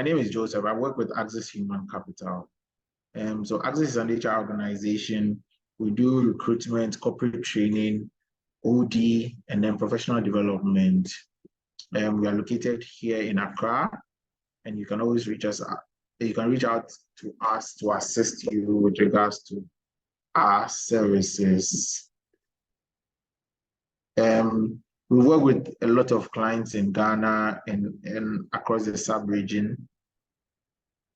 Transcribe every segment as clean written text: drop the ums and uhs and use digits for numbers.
my name is Joseph. I work with Access Human Capital. So Access is an HR organization. We do recruitment, corporate training, OD, and then professional development. We are located here in Accra, and you can always reach us. You can reach out to us to assist you with regards to our services. We work with a lot of clients in Ghana and across the sub-region.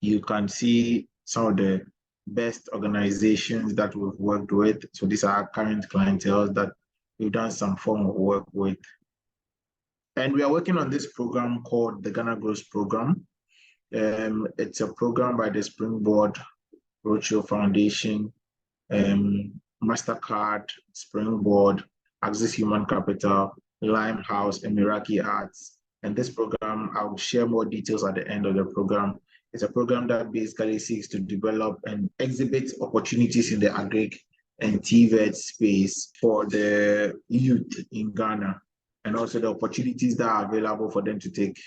You can see some of the best organizations that we've worked with. So these are our current clientele that we've done some form of work with. And we are working on this program called the Ghana Growth Program. It's a program by the Springboard Roadshow Foundation, MasterCard, Springboard, Access Human Capital, Limehouse, and Meraki Arts. And this program, I'll share more details at the end of the program. It's a program that basically seeks to develop and exhibit opportunities in the agric and TVET space for the youth in Ghana, and also the opportunities that are available for them to take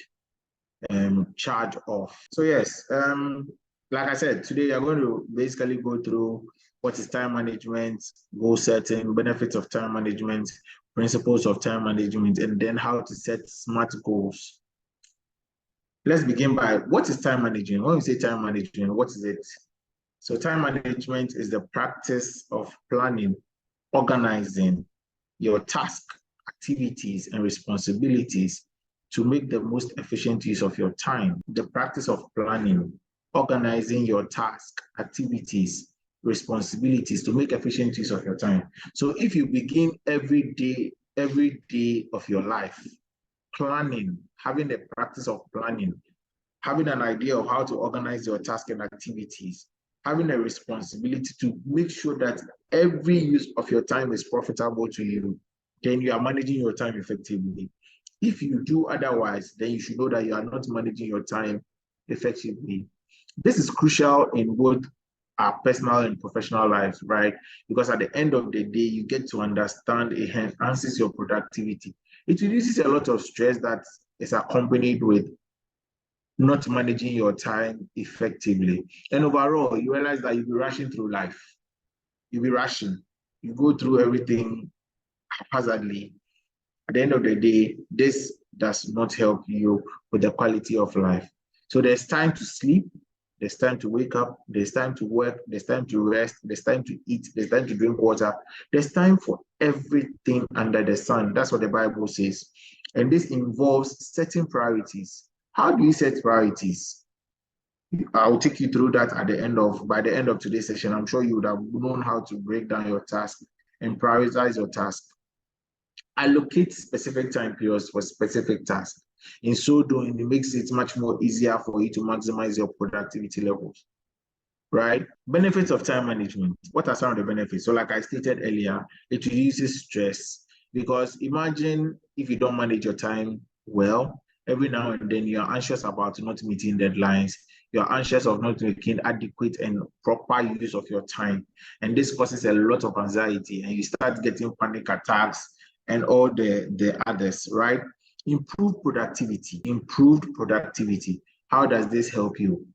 charge of. So yes, like I said, today we are going to basically go through what is time management, goal setting, benefits of time management, principles of time management, and then how to set smart goals. Let's begin by what is time management? When we say time management, what is it? So time management is the practice of planning, organizing your task, activities, and responsibilities to make the most efficient use of your time. The practice of planning, organizing your task, activities, responsibilities to make efficient use of your time. So if you begin every day of your life, planning, having the practice of planning, having an idea of how to organize your task and activities, having a responsibility to make sure that every use of your time is profitable to you, then you are managing your time effectively. If you do otherwise, then you should know that you are not managing your time effectively. This is crucial in both our personal and professional lives, right? Because at the end of the day, you get to understand it enhances your productivity. It reduces a lot of stress that is accompanied with not managing your time effectively. And overall, you realize that you'll be rushing through life. You'll be rushing. You go through everything haphazardly. At the end of the day, this does not help you with the quality of life. So there's time to sleep, there's time to wake up, there's time to work, there's time to rest, there's time to eat, there's time to drink water. There's time for everything under the sun. That's what the Bible says. And this involves setting priorities. How do you set priorities? I'll take you through that by the end of today's session. I'm sure you would have known how to break down your task and prioritize your task. Allocate specific time periods for specific tasks. In so doing, it makes it much more easier for you to maximize your productivity levels, right? Benefits of time management. What are some of the benefits? So like I stated earlier, it reduces stress, because imagine if you don't manage your time well, every now and then you're anxious about not meeting deadlines. You're anxious of not making adequate and proper use of your time. And this causes a lot of anxiety, and you start getting panic attacks and all the others, right? Improved productivity. How does this help you?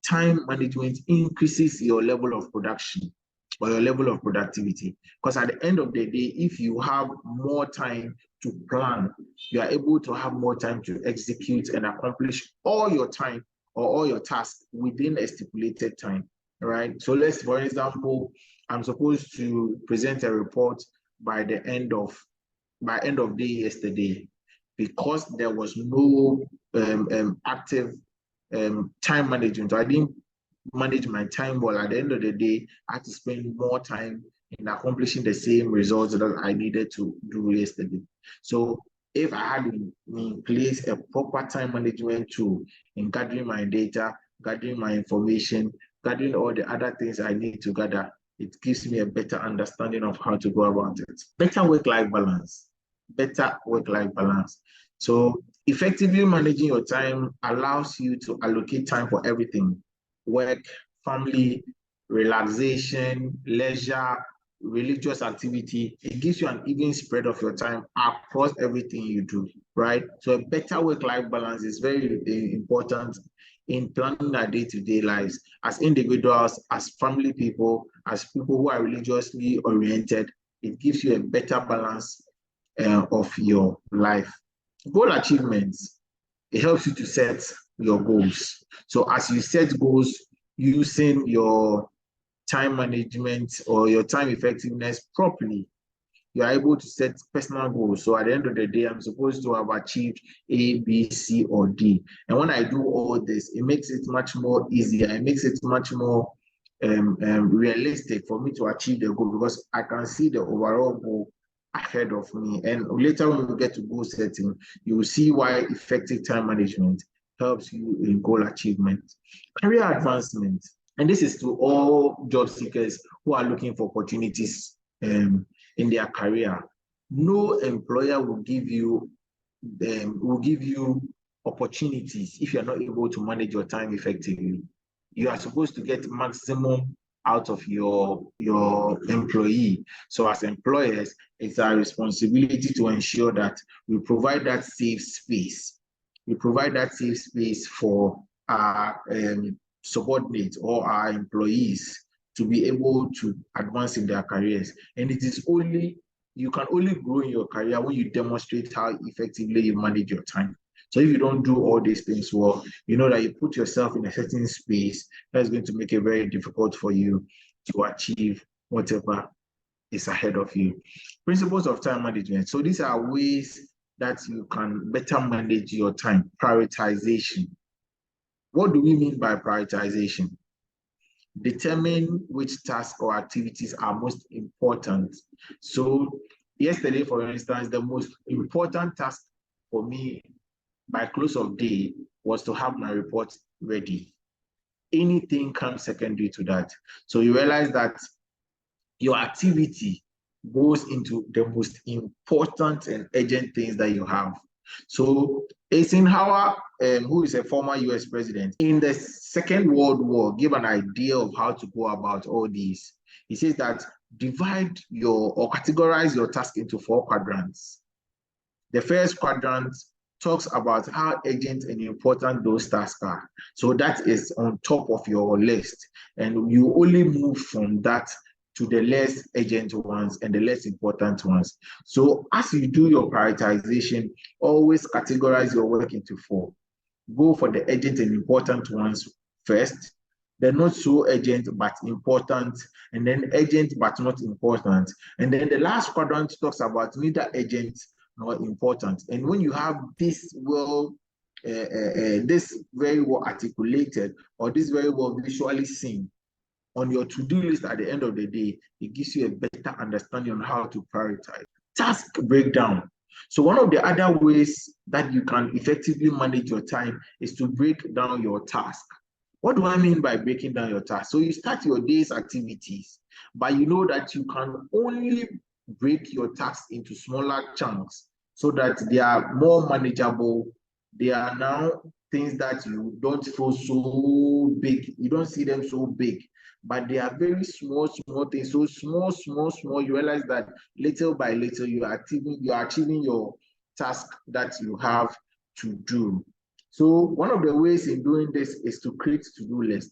Time management increases your level of production or your level of productivity. Because at the end of the day, if you have more time to plan, you are able to have more time to execute and accomplish all your time or all your tasks within a stipulated time, right? So let's, for example, I'm supposed to present a report by end of day yesterday. Because there was no active time management, I didn't manage my time well. At the end of the day, I had to spend more time in accomplishing the same results that I needed to do yesterday. So if I had in place a proper time management tool in gathering my data, gathering my information, gathering all the other things I need to gather, it gives me a better understanding of how to go about it. Better work-life balance. So effectively managing your time allows you to allocate time for everything: work, family, relaxation, leisure, religious activity. It gives you an even spread of your time across everything you do, right? So a better work-life balance is very important in planning our day-to-day lives as individuals, as family people, as people who are religiously oriented. It gives you a better balance of your life. Goal achievements, it helps you to set your goals. So as you set goals using your time management or your time effectiveness properly, you are able to set personal goals. So at the end of the day, I'm supposed to have achieved A, B, C, or D. And when I do all this, it makes it much more easier. It makes it much more realistic for me to achieve the goal because I can see the overall goal ahead of me. And later when we get to goal setting, you will see why effective time management helps you in goal achievement. Career advancement. And this is to all job seekers who are looking for opportunities in their career. No employer will give you opportunities if you're not able to manage your time effectively. You are supposed to get maximum out of your employee. So as employers, it's our responsibility to ensure that we provide that safe space. We provide that safe space for our subordinates or our employees to be able to advance in their careers. And it is only, you can only grow in your career when you demonstrate how effectively you manage your time. So if you don't do all these things well, you know that you put yourself in a certain space that's going to make it very difficult for you to achieve whatever is ahead of you. Principles of time management. So these are ways that you can better manage your time. Prioritization. What do we mean by prioritization? Determine which tasks or activities are most important. So yesterday, for instance, the most important task for me by close of day was to have my report ready. Anything comes secondary to that. So you realize that your activity goes into the most important and urgent things that you have. So Eisenhower, who is a former US president, in the Second World War, gave an idea of how to go about all these. He says that divide or categorize your task into 4 quadrants. The first quadrant talks about how urgent and important those tasks are. So that is on top of your list. And you only move from that to the less urgent ones and the less important ones. So as you do your prioritization, always categorize your work into 4. Go for the urgent and important ones first, then not so urgent but important, and then urgent but not important. And then the last quadrant talks about neither urgent nor important. And when you have this this very well articulated or this very well visually seen on your to-do list at the end of the day, it gives you a better understanding on how to prioritize. Task breakdown. So one of the other ways that you can effectively manage your time is to break down your task. What do I mean by breaking down your task? So you start your day's activities, but you know that you can only break your tasks into smaller chunks so that they are more manageable. They are now things that you don't feel so big. You don't see them so big, but they are very small things. So small, you realize that little by little you are achieving your task that you have to do. So one of the ways in doing this is to create to-do list.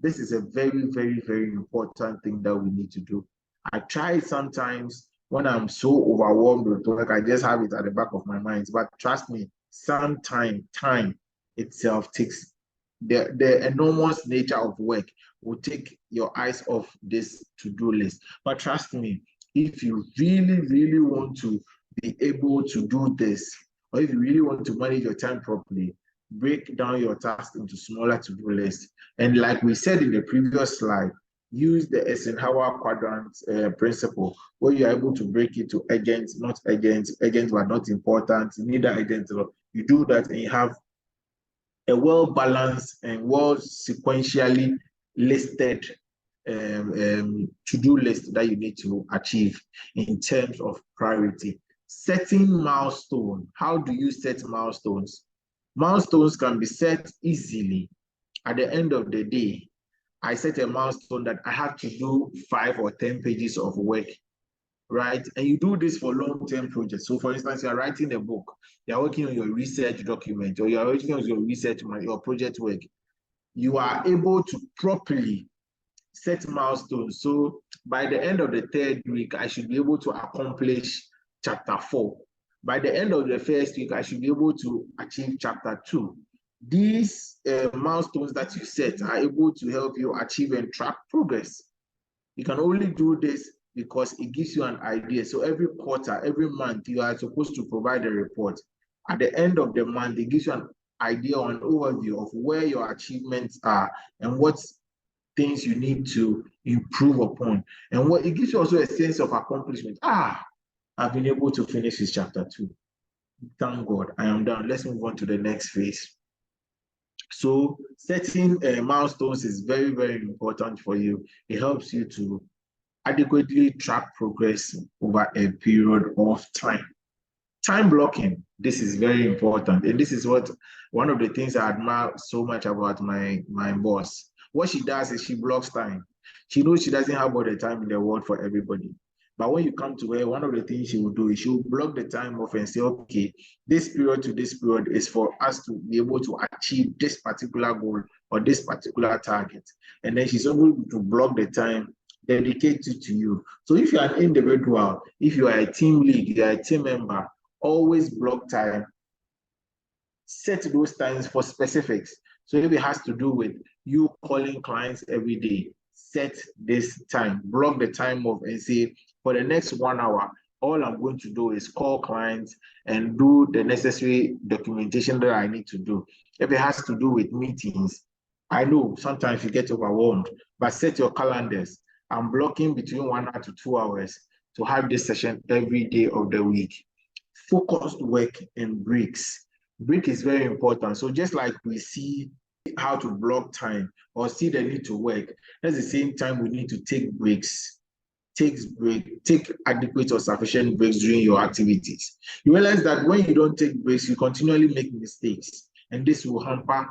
This is a very, very, very important thing that we need to do. I try it sometimes when I'm so overwhelmed with work, I just have it at the back of my mind. But trust me, time itself takes the enormous nature of work will take your eyes off this to-do list. But trust me, if you really, really want to be able to do this, or if you really want to manage your time properly, break down your tasks into smaller to-do lists. And like we said in the previous slide, use the Eisenhower quadrant principle, where you're able to break it to urgent, not urgent, urgent but not important, neither urgent. You do that and you have a well-balanced and well sequentially listed to-do list that you need to achieve in terms of priority. Setting milestone. How do you set milestones? Milestones can be set easily. At the end of the day, I set a milestone that I have to do 5 or 10 pages of work, right? And you do this for long-term projects. So for instance, you're writing a book, you're working on your research document, or you're working on your research, your project work. you are able to properly set milestones. So by the end of the 3rd week, I should be able to accomplish chapter 4. By the end of the 1st week, I should be able to achieve chapter 2. These milestones that you set are able to help you achieve and track progress. You can only do this because it gives you an idea. So every quarter, every month, you are supposed to provide a report. At the end of the month, it gives you an idea or an overview of where your achievements are and what things you need to improve upon. And what it gives you also a sense of accomplishment. I've been able to finish this chapter 2. Thank God, I am done. Let's move on to the next phase. So setting milestones is very, very important for you. It helps you to adequately track progress over a period of time. Time blocking, this is very important. And this is one of the things I admire so much about my boss. What she does is she blocks time. She knows she doesn't have all the time in the world for everybody. But when you come to her, one of the things she will do is she will block the time off and say, okay, this period to this period is for us to be able to achieve this particular goal or this particular target. And then she's able to block the time dedicated to you. So if you're an individual, if you are a team lead, you are a team member, always block time. Set those times for specifics. So if it has to do with you calling clients every day, set this time, block the time off and say, for the next 1 hour, all I'm going to do is call clients and do the necessary documentation that I need to do. If it has to do with meetings, I know sometimes you get overwhelmed, but set your calendars. I'm blocking between 1 hour to 2 hours to have this session every day of the week. Focused work and breaks. Break is very important. So just like we see how to block time or see the need to work, at the same time we need to take breaks. Take adequate or sufficient breaks during your activities. You realize that when you don't take breaks, you continually make mistakes, and this will hamper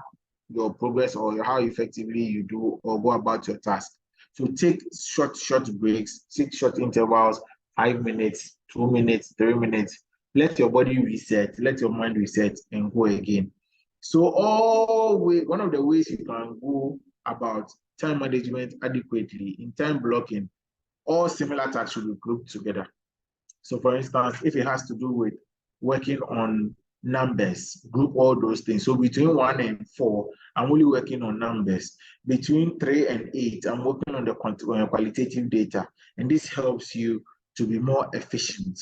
your progress or how effectively you do or go about your task. So take short breaks, take short intervals, 5 minutes, 2 minutes, 3 minutes. Let your body reset, let your mind reset, and go again. So one of the ways you can go about time management adequately in time blocking, all similar tasks should be grouped together. So for instance, if it has to do with working on numbers, group all those things. So between 1 and 4, I'm only working on numbers. Between 3 and 8, I'm working on the qualitative data. And this helps you to be more efficient.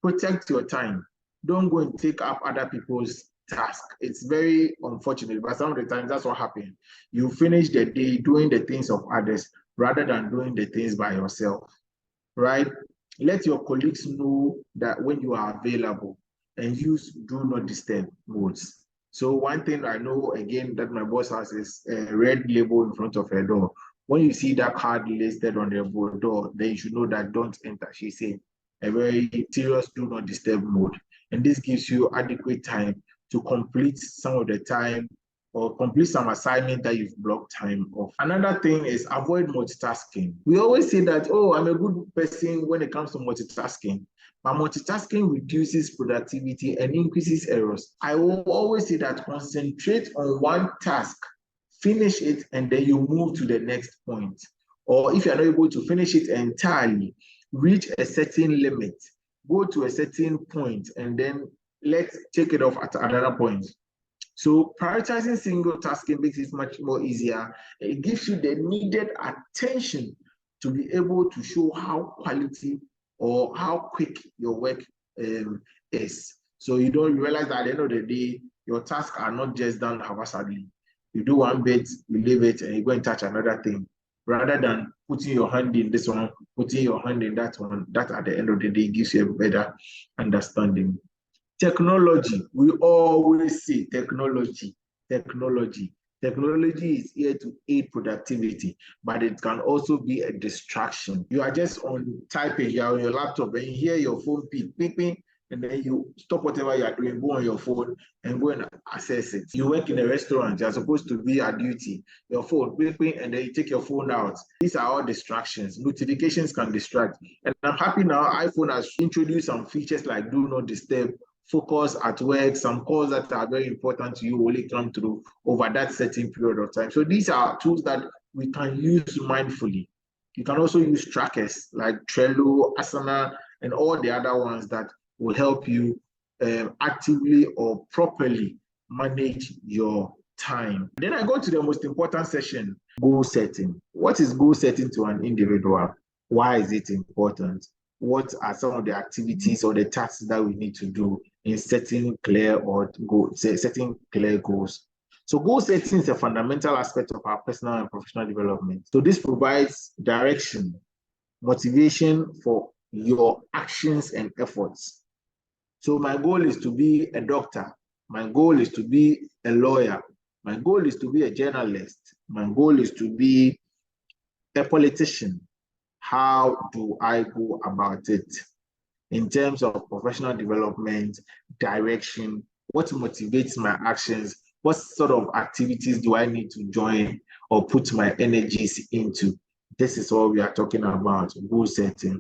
Protect your time. Don't go and take up other people's task. It's very unfortunate, but some of the times that's what happens. You finish the day doing the things of others rather than doing the things by yourself, right? Let your colleagues know that when you are available, and use do not disturb modes. So one thing I know, again, that my boss has is a red label in front of her door. When you see that card listed on the door, then you should know that don't enter. She's saying a very serious do not disturb mode. And this gives you adequate time to complete some of the time or complete some assignment that you've blocked time off. Another thing is avoid multitasking. We always say that, oh, I'm a good person when it comes to multitasking, but multitasking reduces productivity and increases errors. I will always say that concentrate on one task, finish it, and then you move to the next point. Or if you're not able to finish it entirely, reach a certain limit, go to a certain point, and then let's take it off at another point. So prioritizing single tasking makes it much more easier. It gives you the needed attention to be able to show how quality or how quick your work is. So you don't realize that at the end of the day, your tasks are not just done haphazardly. You do one bit, you leave it, and you go and touch another thing. Rather than putting your hand in this one, putting your hand in that one, that at the end of the day gives you a better understanding. Technology, we always say technology. Technology is here to aid productivity, but it can also be a distraction. You are just on typing, you're on your laptop, and you hear your phone beep, and then you stop whatever you are doing, go on your phone and go and access it. You work in a restaurant, you're supposed to be at duty, your phone beeping, and then you take your phone out. These are all distractions. Notifications can distract. And I'm happy now iPhone has introduced some features like do not disturb focus at work, some calls that are very important to you only come through over that certain period of time. So these are tools that we can use mindfully. You can also use trackers like Trello, Asana, and all the other ones that will help you actively or properly manage your time. Then I go to the most important session, goal setting. What is goal setting to an individual? Why is it important? What are some of the activities or the tasks that we need to do in setting clear goals? So goal setting is a fundamental aspect of our personal and professional development. So this provides direction, motivation for your actions and efforts. So my goal is to be a doctor. My goal is to be a lawyer. My goal is to be a journalist. My goal is to be a politician. How do I go about it? In terms of professional development, direction, what motivates my actions? What sort of activities do I need to join or put my energies into? This is what we are talking about, goal setting.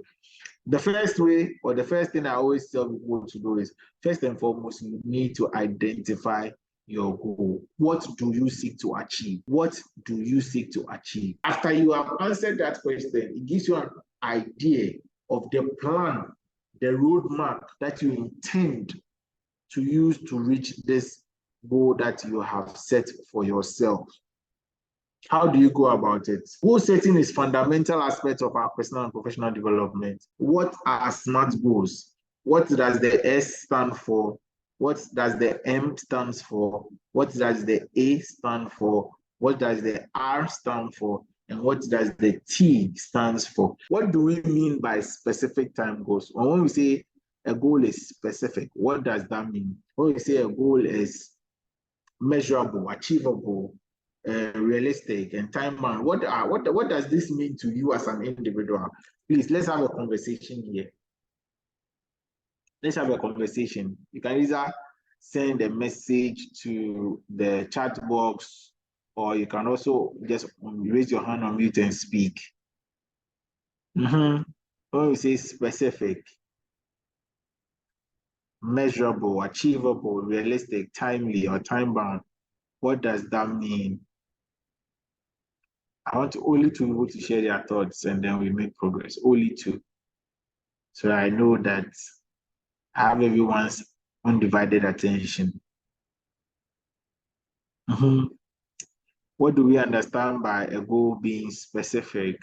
The first way, or the first thing I always tell people to do is, first and foremost, you need to identify your goal. What do you seek to achieve? What do you seek to achieve? After you have answered that question, it gives you an idea of the plan, the roadmap that you intend to use to reach this goal that you have set for yourself. How do you go about it? Goal setting is fundamental aspect of our personal and professional development. What are SMART goals? What does the S stand for? What does the M stand for? What does the A stand for? What does the R stand for? And what does the T stands for? What do we mean by specific time goals? When we say a goal is specific, what does that mean? When we say a goal is measurable, achievable, realistic, and time bound, what does this mean to you as an individual? Please, let's have a conversation here. Let's have a conversation. You can either send a message to the chat box, or you can also just raise your hand on mute and speak. When we say specific, measurable, achievable, realistic, timely, or time bound, what does that mean? I want only two people to share their thoughts, and then we make progress. Only two. So I know that I have everyone's undivided attention. What do we understand by a goal being specific,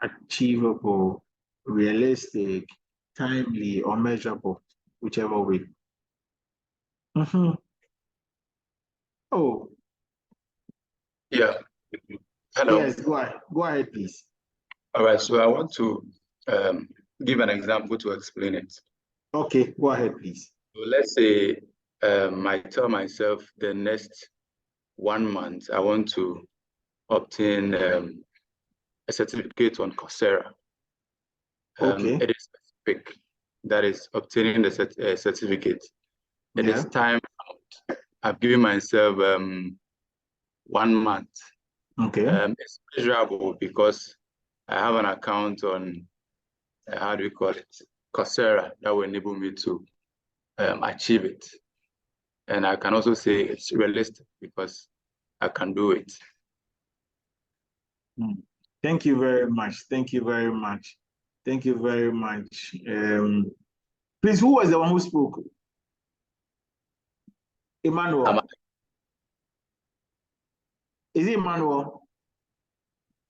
achievable, realistic, timely, or measurable, whichever way? Oh. Yeah. Hello. Yes, go ahead, please. All right, so I want to give an example to explain it. Okay, go ahead, please. So let's say I tell myself the next 1 month, I want to obtain a certificate on Coursera. Okay. It is specific, that is obtaining the certificate. It is time. I've given myself 1 month. Okay. It's measurable because I have an account on, how do we call it, Coursera, that will enable me to achieve it. And I can also say it's realistic because I can do it. Thank you very much. Thank you very much. Thank you very much. Please, who was the one who spoke? Emmanuel. Is it Emmanuel?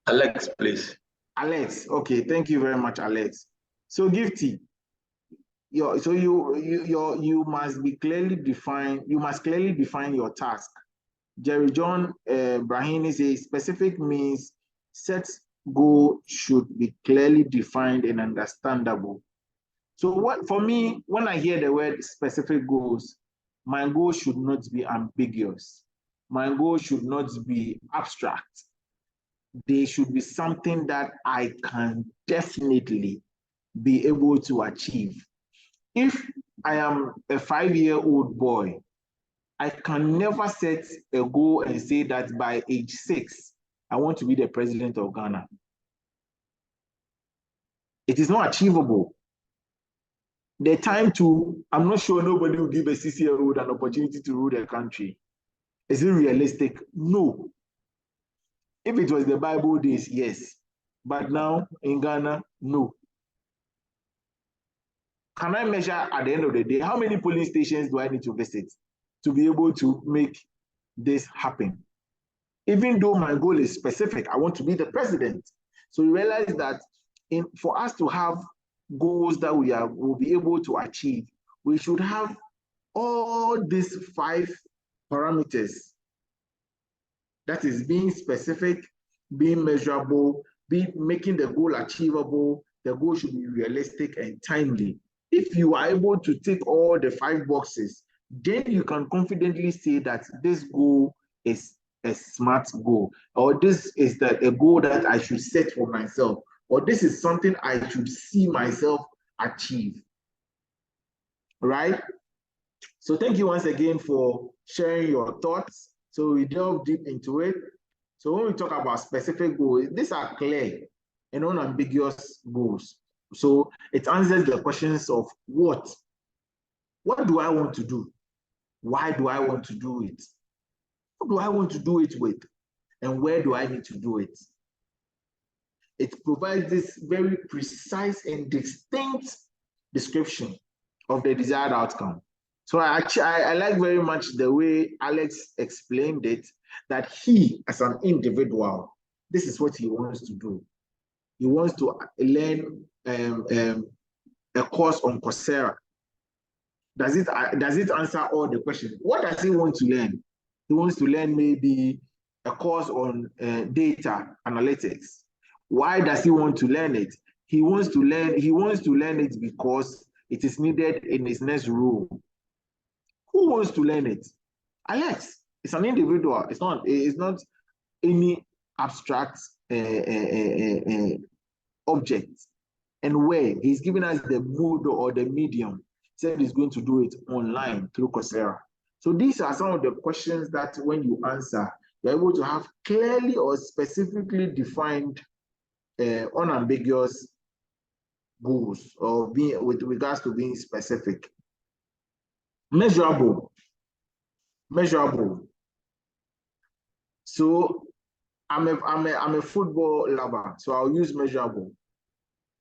Alex, please. Alex. Okay, thank you very much, Alex. So, Gifty, you must be clearly define. You must clearly define your task. Jerry John Brahini says specific means set goal should be clearly defined and understandable. So what for me, when I hear the word specific goals, my goal should not be ambiguous. My goal should not be abstract. They should be something that I can definitely be able to achieve. If I am a 5-year-old boy, I can never set a goal and say that by age 6, I want to be the president of Ghana. It is not achievable. the time to, I'm not sure nobody will give a 6-year-old an opportunity to rule the country. Is it realistic? No. If it was the Bible days, yes. But now in Ghana, no. Can I measure at the end of the day, how many polling stations do I need to visit to be able to make this happen? Even though my goal is specific, I want to be the president. So you realize that for us to have goals that we will be able to achieve, we should have all these 5 parameters. That is being specific, being measurable, making the goal achievable. The goal should be realistic and timely. If you are able to tick all the 5 boxes, then you can confidently say that this goal is a SMART goal, or this is a goal that I should set for myself, or this is something I should see myself achieve. Right? So thank you once again for sharing your thoughts. So we delve deep into it. So when we talk about specific goals, these are clear and unambiguous goals. So it answers the questions of what do I want to do? Why do I want to do it? Who do I want to do it with? And where do I need to do it? It provides this very precise and distinct description of the desired outcome. So I like very much the way Alex explained it, that he, as an individual, this is what he wants to do. He wants to learn a course on Coursera. Does it answer all the questions? What does he want to learn? He wants to learn maybe a course on data analytics. Why does he want to learn it? He wants to learn it because it is needed in his next role. Who wants to learn it? Alex. It's an individual. It's not any abstract object. And where he's giving us the mode or the medium, said he's going to do it online through Coursera. So these are some of the questions that when you answer, you're able to have clearly or specifically defined unambiguous goals, or with regards to being specific. Measurable. So I'm a football lover, so I'll use measurable.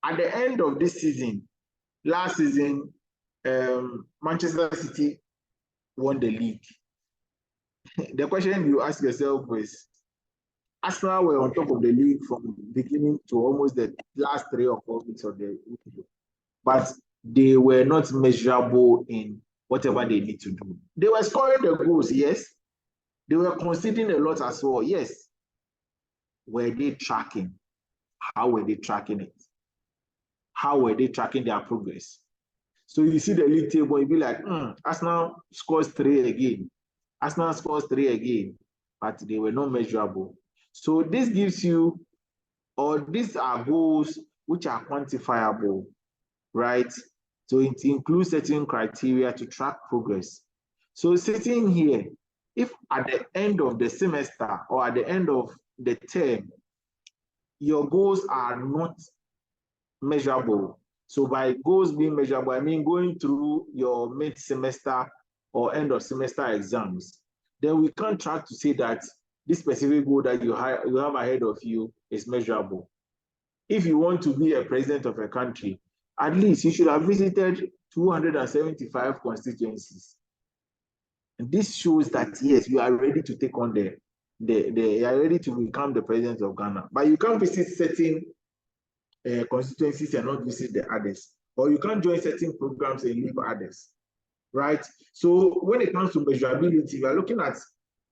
At the end of this season, last season, Manchester City won the league. The question you ask yourself is, Arsenal were on top of the league from beginning to almost the last 3 or 4 weeks of the league, but they were not measurable in whatever they need to do. They were scoring the goals, yes. They were conceding a lot as well, yes. Were they tracking? How were they tracking it? How were they tracking their progress? So you see the league table, you'll be like, Arsenal scores 3 again. Arsenal scores 3 again, but they were not measurable. So this gives you, or these are goals which are quantifiable, right? So it includes certain criteria to track progress. So sitting here, if at the end of the semester or at the end of the term, your goals are not measurable. So by goals being measurable, I mean going through your mid-semester or end of semester exams, then we can't track to say that this specific goal that you have ahead of you is measurable. If you want to be a president of a country, at least you should have visited 275 constituencies. And this shows that, yes, you are ready to take on you are ready to become the president of Ghana. But you can't visit certain constituencies and not visit the others. Or you can't join certain programs and leave others, right? So when it comes to measurability, we are looking at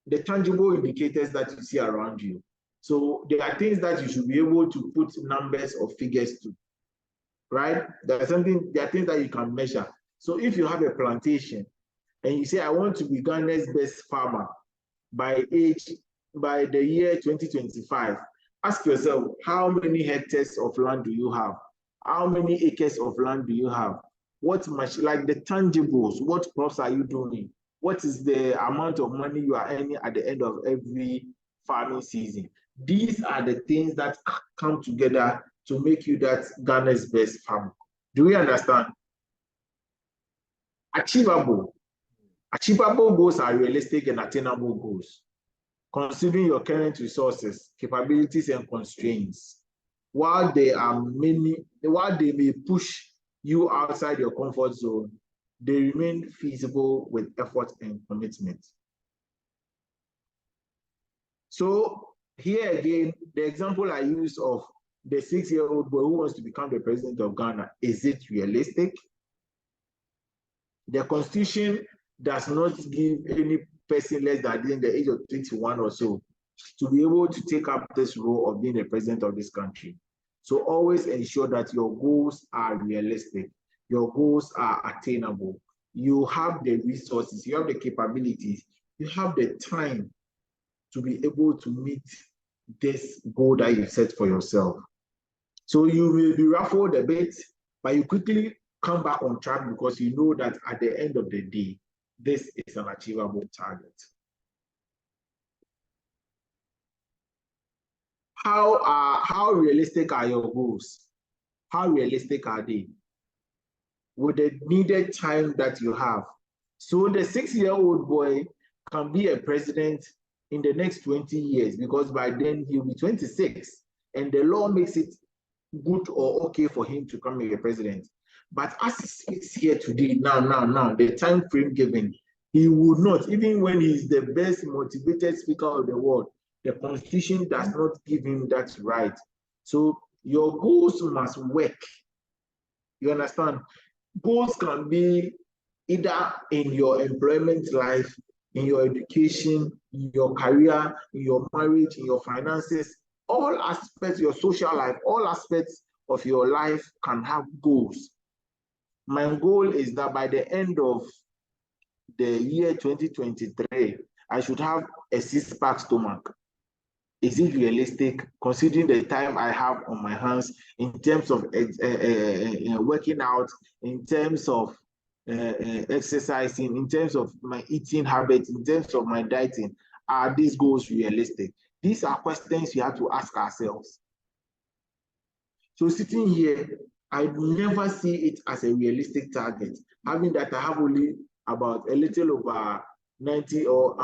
the tangible indicators that you see around you. So there are things that you should be able to put numbers or figures to, right? There are things that you can measure. So if you have a plantation and you say, I want to be Ghana's best farmer by the year 2025, ask yourself, how many hectares of land do you have? How many acres of land do you have? What much, like the tangibles, what crops are you doing? What is the amount of money you are earning at the end of every farming season? These are the things that come together to make you that Ghana's best farmer. Do we understand? Achievable. Achievable goals are realistic and attainable goals, considering your current resources, capabilities, and constraints. While they may push you outside your comfort zone, they remain feasible with effort and commitment. So here again, the example I use of the 6-year-old boy who wants to become the president of Ghana, is it realistic? The Constitution does not give any person less than the age of 21 or so to be able to take up this role of being the president of this country. So always ensure that your goals are realistic, your goals are attainable. You have the resources, you have the capabilities, you have the time to be able to meet this goal that you set for yourself. So you may be ruffled a bit, but you quickly come back on track because you know that at the end of the day, this is an achievable target. How realistic are your goals? How realistic are they? With the needed time that you have. So the 6-year-old boy can be a president in the next 20 years because by then he'll be 26 and the law makes it good or okay for him to come as a president. But as he speaks here today, now, the time frame given, he would not, even when he's the best motivated speaker of the world, the Constitution does not give him that right. So your goals must work. You understand? Goals can be either in your employment life, in your education, in your career, in your marriage, in your finances, all aspects, your social life, all aspects of your life can have goals. My goal is that by the end of the year 2023, I should have a 6-pack stomach. Is it realistic considering the time I have on my hands in terms of working out, in terms of exercising, in terms of my eating habits, in terms of my dieting? Are these goals realistic? These are questions we have to ask ourselves. So sitting here, I never see it as a realistic target. Having that I have only about a little over 90 or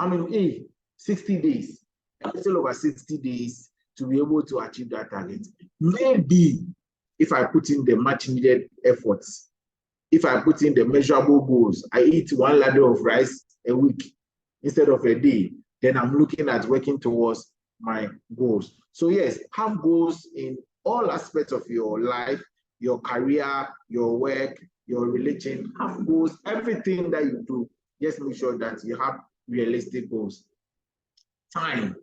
60 days, a little over 60 days to be able to achieve that target. Maybe if I put in the much needed efforts, if I put in the measurable goals, I eat 1 ladle of rice a week instead of a day, then I'm looking at working towards my goals. So yes, have goals in all aspects of your life, your career, your work, your religion. Have goals, everything that you do, just make sure that you have realistic goals. Time.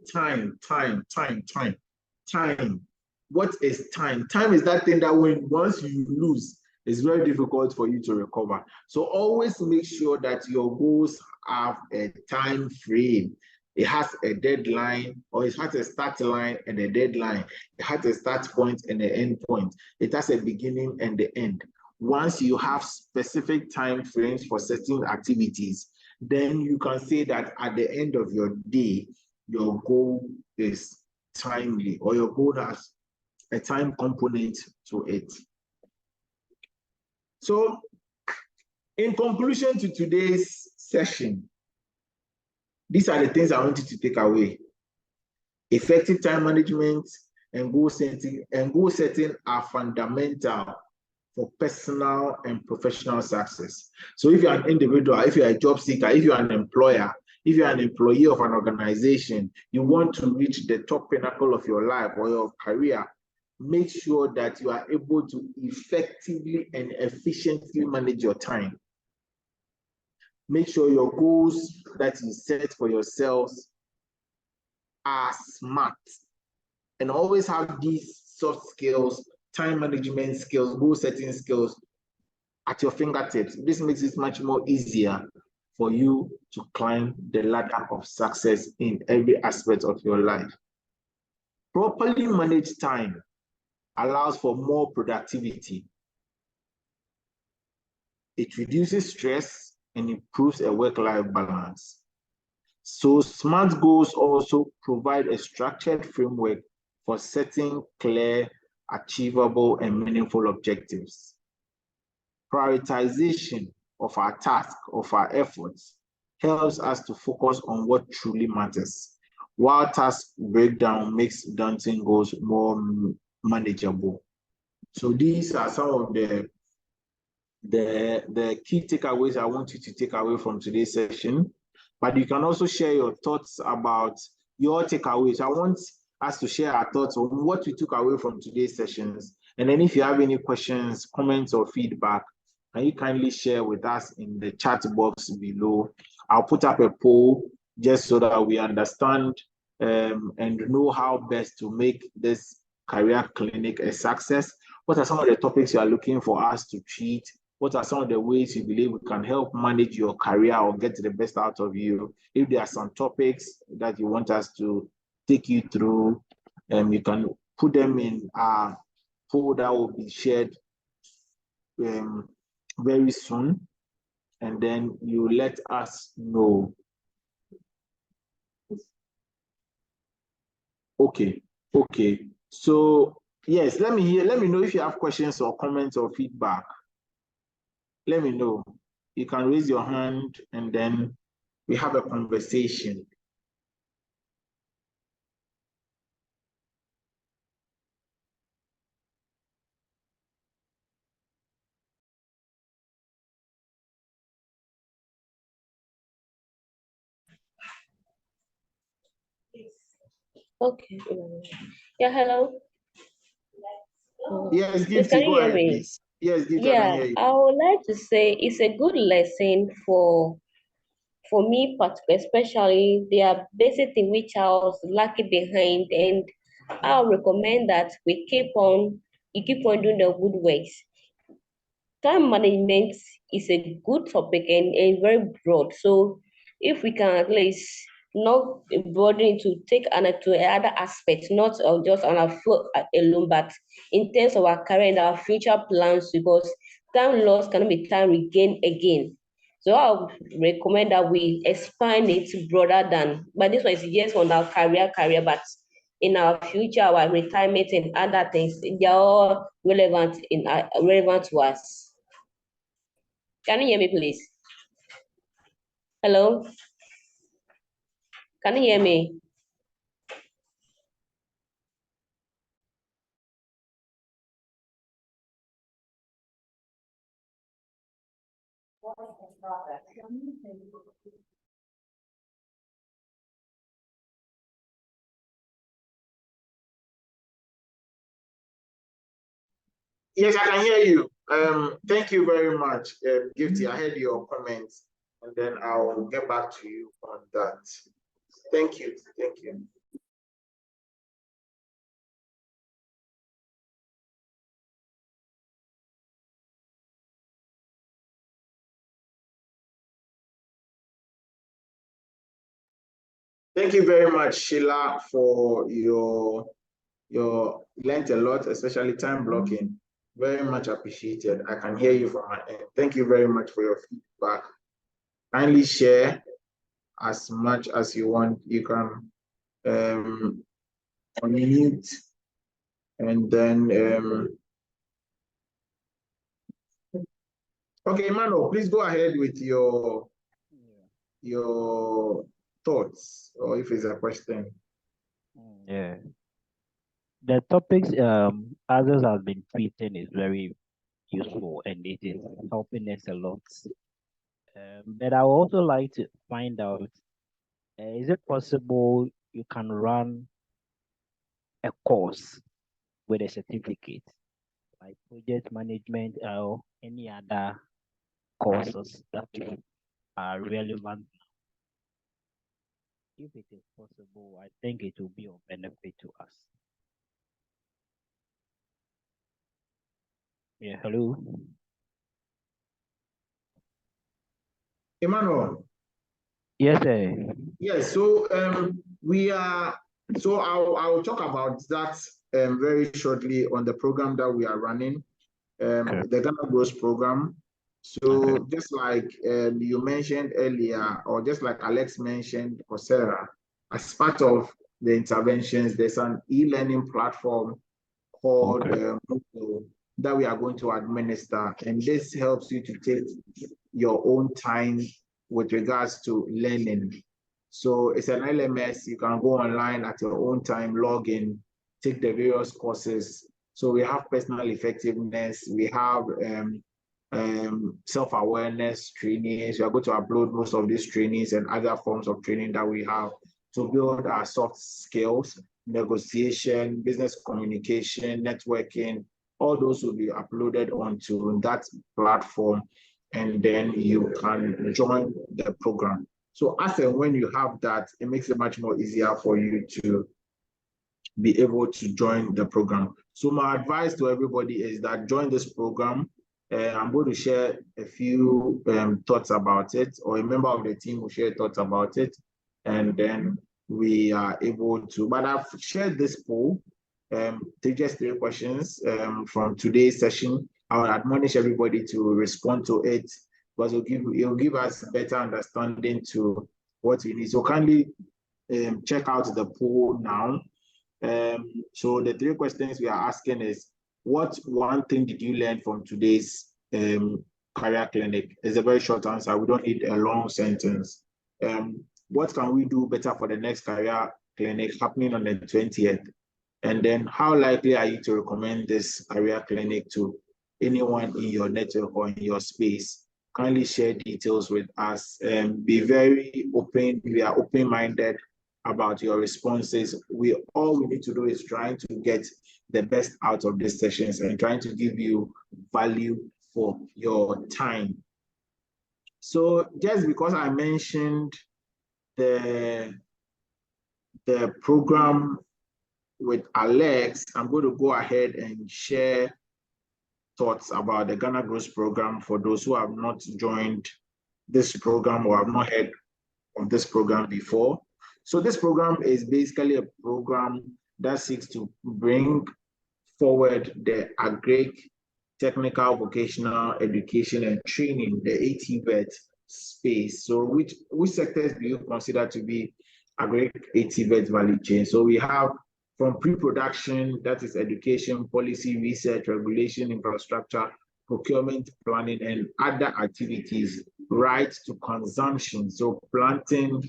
What is time? Time is that thing that once you lose, it's very difficult for you to recover. So always make sure that your goals have a time frame. It has a deadline, or it has a start line and a deadline. It has a start point and an end point. It has a beginning and the end. Once you have specific time frames for certain activities, then you can say that at the end of your day, your goal is timely, or your goal has a time component to it. So, in conclusion to today's session, these are the things I want you to take away. Effective time management and goal setting are fundamental for personal and professional success. So if you're an individual, if you're a job seeker, if you're an employer, if you're an employee of an organization, you want to reach the top pinnacle of your life or your career, make sure that you are able to effectively and efficiently manage your time. Make sure your goals that you set for yourselves are smart, and always have these soft skills, time management skills, goal setting skills at your fingertips. This makes it much more easier for you to climb the ladder of success in every aspect of your life. Properly managed time allows for more productivity. It reduces stress and improves a work-life balance. So SMART goals also provide a structured framework for setting clear, achievable, and meaningful objectives. Prioritization of our task, of our efforts, helps us to focus on what truly matters, while task breakdown makes daunting goals more manageable. So these are some of the key takeaways I want you to take away from today's session. But you can also share your thoughts about your takeaways. I want us to share our thoughts on what we took away from today's sessions. And then if you have any questions, comments, or feedback, can you kindly share with us in the chat box below? I'll put up a poll just so that we understand and know how best to make this career clinic a success. What are some of the topics you are looking for us to treat? What are some of the ways you believe we can help manage your career or get the best out of you? If there are some topics that you want us to take you through, you can put them in our poll that will be shared very soon, and then you let us know. Okay. So yes, let me know if you have questions or comments or feedback. Let me know. You can raise your hand and then we have a conversation. Okay. Yeah, hello. Yes, Please, Gifty, can you go hear ahead, me? please. Yes, Gifty, I can Yeah, hear you. I would like to say it's a good lesson for me, especially there are basic things which I was lacking behind, and I'll recommend that we keep on doing the good ways. Time management is a good topic and very broad. So if we can at least not broaden to take to other aspects, not just on our flow alone, but in terms of our career and our future plans, because time lost cannot be time regained again. So I would recommend that we expand it broader than, but this one is just on our career, but in our future, our retirement and other things, they are all relevant to us. Can you hear me, please? Hello? Can you hear me? Yes, I can hear you. Thank you very much, Gifty. I heard your comments, and then I'll get back to you on that. Thank you. Thank you very much, Sheila, for your learned a lot, especially time blocking. Very much appreciated. I can hear you from my end. Thank you very much for your feedback. Kindly share as much as you want. You can unmute and then okay, Emmanuel, please go ahead with your thoughts, or if it's a question. Yeah. The topics others have been treating is very useful and it is helping us a lot. But I would also like to find out, is it possible you can run a course with a certificate, like project management or any other courses that are relevant? If it is possible, I think it will be of benefit to us. Yeah, hello. Emmanuel. Yes, sir. Yes, so I'll talk about that very shortly on the program that we are running, the Ghana Grows program. So just like you mentioned earlier, or just like Alex mentioned, Coursera, as part of the interventions, there's an e-learning platform called Moodle that we are going to administer, and this helps you to take your own time with regards to learning. So it's an LMS. You can go online at your own time, log in, take the various courses. So we have personal effectiveness, we have self-awareness trainings. We are going to upload most of these trainings and other forms of training that we have to build our soft skills, negotiation, business communication, networking. All those will be uploaded onto that platform, and then you can join the program. So as and when you have that, it makes it much more easier for you to be able to join the program. So my advice to everybody is that join this program. I'm going to share a few thoughts about it, or a member of the team will share thoughts about it, and then we are able to. But I've shared this poll. Take just 3 questions from today's session. I will admonish everybody to respond to it, because it'll give us better understanding to what we need. So kindly check out the poll now. So the 3 questions we are asking is, what one thing did you learn from today's career clinic? It's a very short answer. We don't need a long sentence. What can we do better for the next career clinic happening on the 20th? And then how likely are you to recommend this career clinic to anyone in your network or in your space? Kindly share details with us and be very open. We are open-minded about your responses. All we need to do is trying to get the best out of these sessions and trying to give you value for your time. So just because I mentioned the program with Alex, I'm going to go ahead and share thoughts about the Ghana Growth Program for those who have not joined this program or have not heard of this program before. So this program is basically a program that seeks to bring forward the agric, technical, vocational education and training, the ATVET space. So which sectors do you consider to be agric ATVET value chain? So we have from pre-production, that is education, policy, research, regulation, infrastructure, procurement, planning, and other activities, right to consumption. So planting,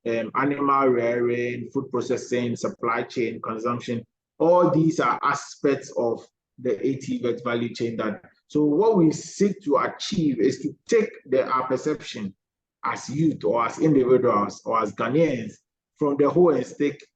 animal rearing, food processing, supply chain, consumption, all these are aspects of the ATVET value chain. So what we seek to achieve is to take our perception as youth or as individuals or as Ghanaians from the whole and stake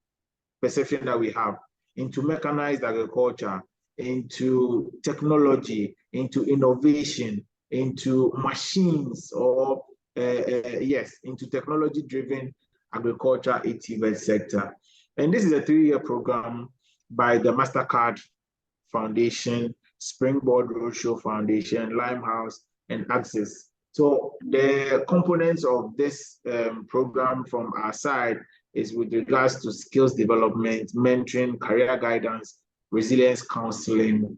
perception that we have into mechanized agriculture, into technology, into innovation, into machines, or into technology-driven agriculture ATVET sector. And this is a 3-year program by the MasterCard Foundation, Springboard Roadshow Foundation, Limehouse, and Access. So the components of this program from our side is with regards to skills development, mentoring, career guidance, resilience counseling,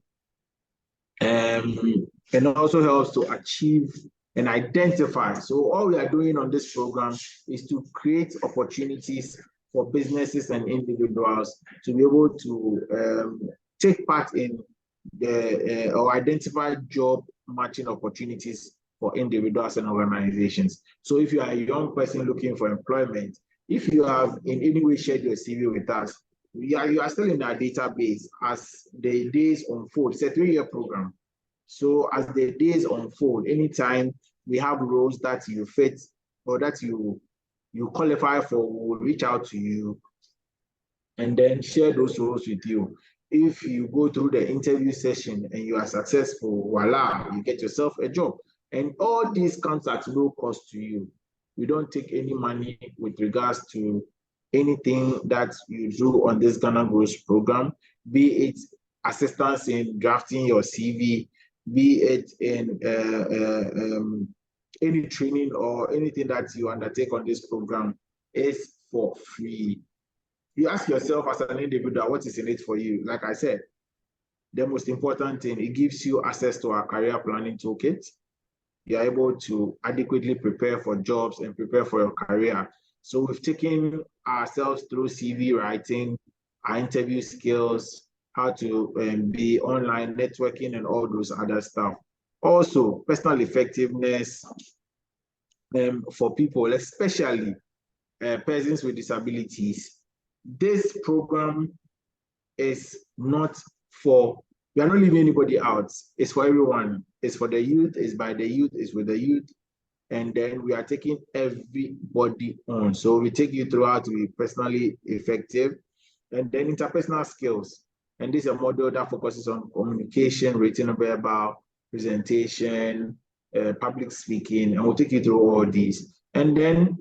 and also helps to achieve and identify. So all we are doing on this program is to create opportunities for businesses and individuals to be able to take part in or identify job matching opportunities for individuals and organizations. So if you are a young person looking for employment, if you have in any way shared your CV with us, you are still in our database as the days unfold. It's a 3-year program. So as the days unfold, anytime we have roles that you fit or that you qualify for, we'll reach out to you and then share those roles with you. If you go through the interview session and you are successful, voila, you get yourself a job. And all these comes at no cost to you. We don't take any money with regards to anything that you do on this Ghana Growth Program, be it assistance in drafting your CV, be it in any training or anything that you undertake on this program is for free. You ask yourself as an individual, what is in it for you? Like I said, the most important thing, it gives you access to our career planning toolkit. You are able to adequately prepare for jobs and prepare for your career. So we've taken ourselves through CV writing, our interview skills, how to be online, networking, and all those other stuff. Also, personal effectiveness for people, especially persons with disabilities. This program is not for, we are not leaving anybody out. It's for everyone. It's for the youth, it's by the youth, it's with the youth. And then we are taking everybody on. So we take you through how to be personally effective, and then interpersonal skills. And this is a model that focuses on communication, written and verbal, presentation, public speaking, and we'll take you through all these. And then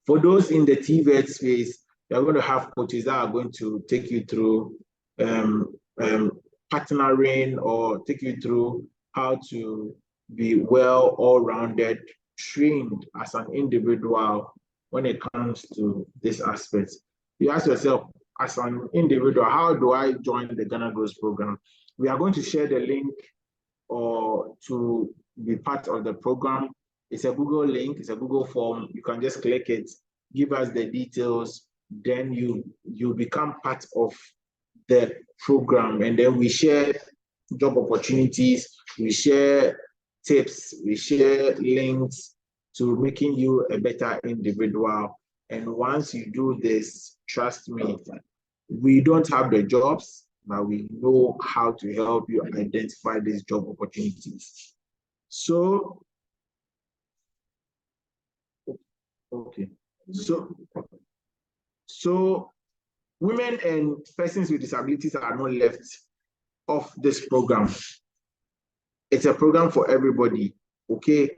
for those in the TVET space, you're going to have coaches that are going to take you through partnering or take you through how to be well all-rounded, trained as an individual when it comes to this aspect. You ask yourself, as an individual, how do I join the Ghana Grows program? We are going to share the link or to be part of the program. It's a Google link, it's a Google form. You can just click it, give us the details, then you become part of the program, and then we share job opportunities, we share tips, we share links to making you a better individual. And once you do this, trust me, we don't have the jobs, but we know how to help you identify these job opportunities. So, okay. So women and persons with disabilities are not left off this program. It's a program for everybody, okay?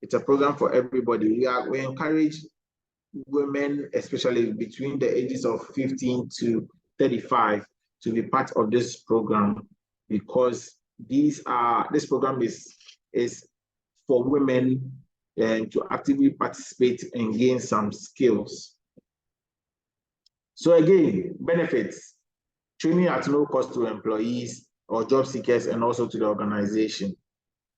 It's a program for everybody. We encourage women, especially between the ages of 15 to 35, to be part of this program, because this program is for women to actively participate and gain some skills. So again, benefits: training at no cost to employees or job seekers, and also to the organization.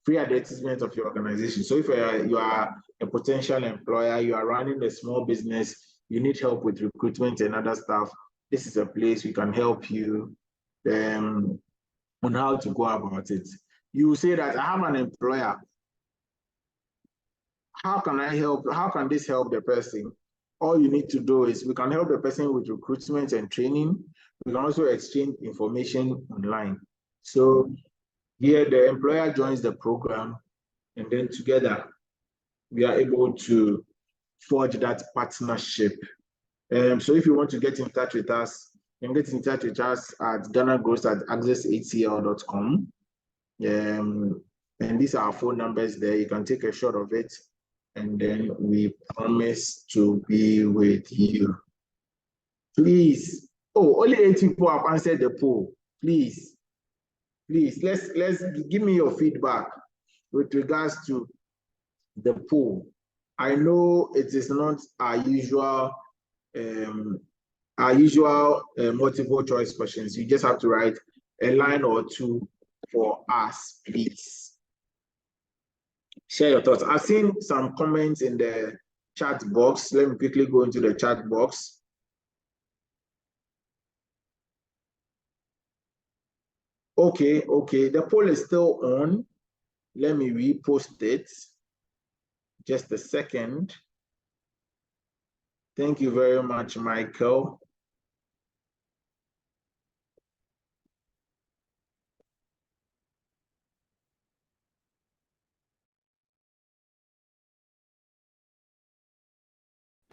Free advertisement of your organization. So if you are a potential employer, you are running a small business, you need help with recruitment and other stuff, this is a place we can help you on how to go about it. You say that I have an employer. How can I help? How can this help the person? All you need to do is we can help the person with recruitment and training. We can also exchange information online. So here the employer joins the program, and then together we are able to forge that partnership. So if you want to get in touch with us, you can get in touch with us at ghanagrows@accessacl.com. And these are our phone numbers there. You can take a shot of it, and then we promise to be with you. Please. Oh, only 8 people have answered the poll. Please, let's give me your feedback with regards to the poll. I know it is not our usual multiple choice questions. You just have to write a line or two for us, please. Share your thoughts. I've seen some comments in the chat box. Let me quickly go into the chat box. Okay, the poll is still on. Let me repost it. Just a second. Thank you very much, Michael.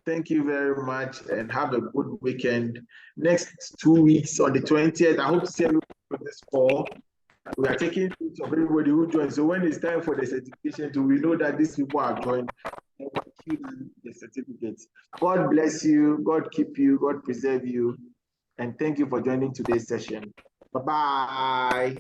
Thank you very much, and have a good weekend. Next 2 weeks on the 20th, I hope to see everyone for this call. We are taking pictures of everybody who joins. So when it's time for the certification, we know that these people have joined and we give them the certificates. God bless you, God keep you, God preserve you, and thank you for joining today's session. Bye-bye.